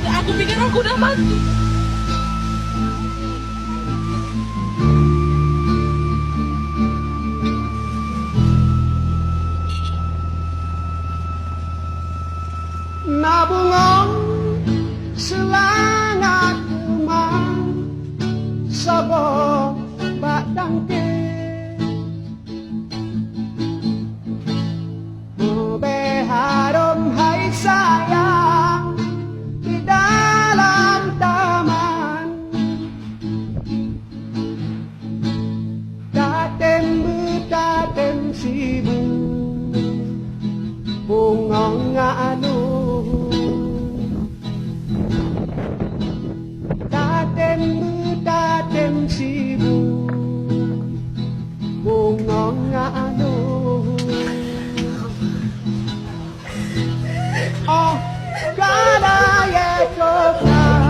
Aku pikir aku udah mati. Nabungong selangat rumah sabong batang ke harum hai sayang di dalam taman datem betatem sibuk bungong nganu datem betatem sibuk bungong nganu. Oh, gana ya coba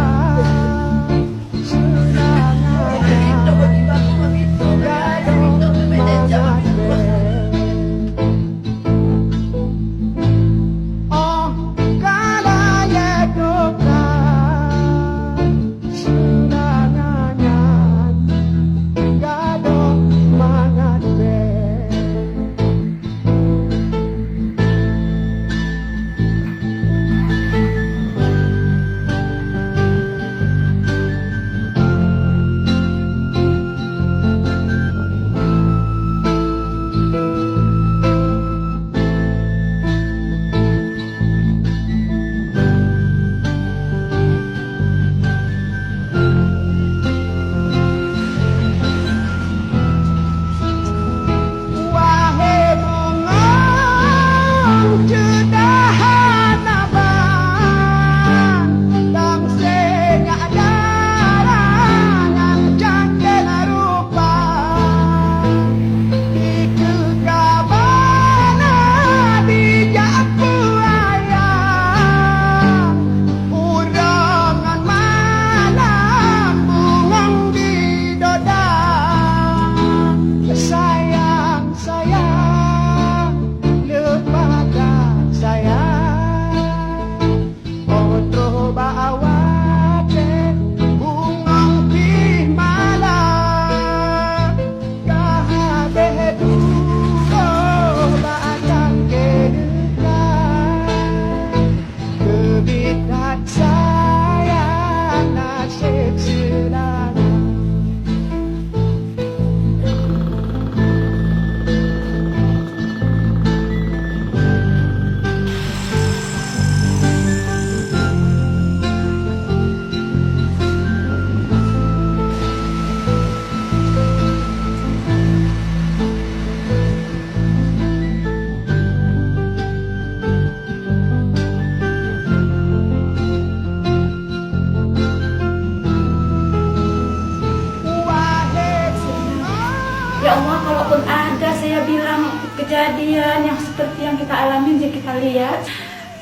Ya Allah, kalaupun ada saya bilang kejadian yang seperti yang kita alami, yang kita lihat,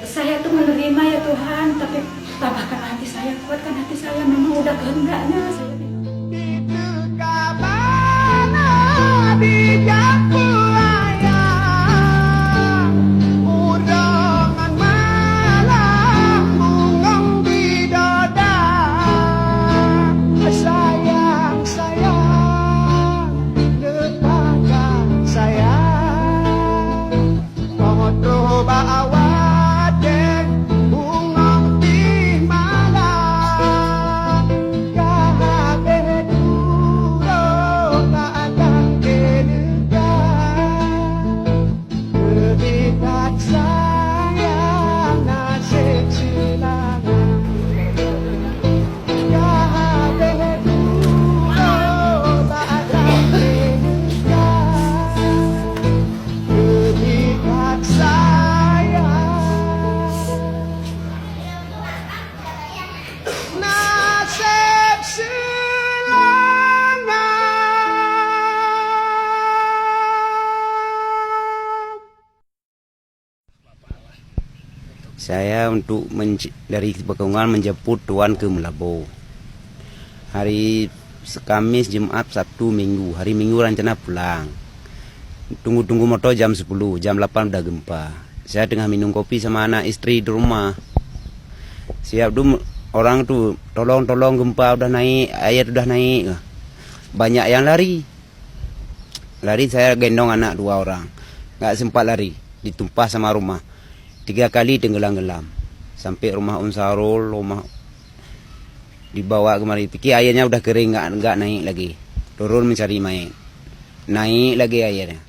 saya tuh menerima ya Tuhan, tapi tabahkan hati saya, kuatkan hati saya, memang udah kehendaknya saya bilang. Saya untuk dari Pekalongan menjemput Tuan ke Melabo. Hari Kamis, Jumat, Sabtu, Minggu. Hari Minggu rencana pulang. Tunggu-tunggu motor jam 10, jam 8 udah gempa. Saya tengah minum kopi sama anak istri di rumah. Siap dulu orang tuh tolong gempa udah naik, air udah naik. Banyak yang lari. Saya gendong anak 2 orang. Nggak sempat lari, ditumpah sama rumah. 3 kali tenggelam. Sampai rumah Unsarul, rumah dibawa kemari. Pikir airnya udah kering, nggak naik lagi. Turun mencari main. Naik lagi airnya.